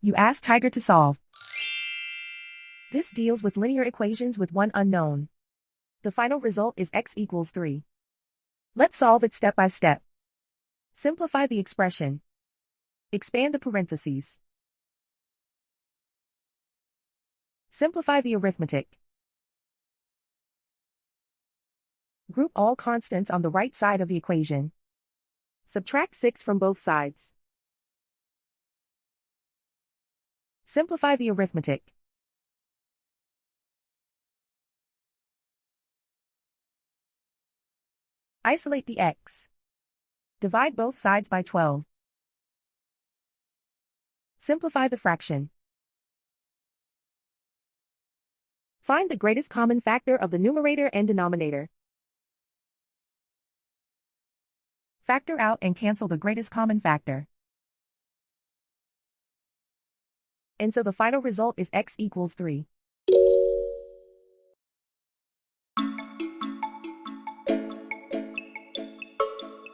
You ask Tiger to solve. This deals with linear equations with one unknown. The final result is x equals 3. Let's solve it step by step. Simplify the expression. Expand the parentheses. Simplify the arithmetic. Group all constants on the right side of the equation. Subtract 6 from both sides. Simplify the arithmetic. Isolate the x. Divide both sides by 12. Simplify the fraction. Find the greatest common factor of the numerator and denominator. Factor out and cancel the greatest common factor. And so the final result is x equals 3.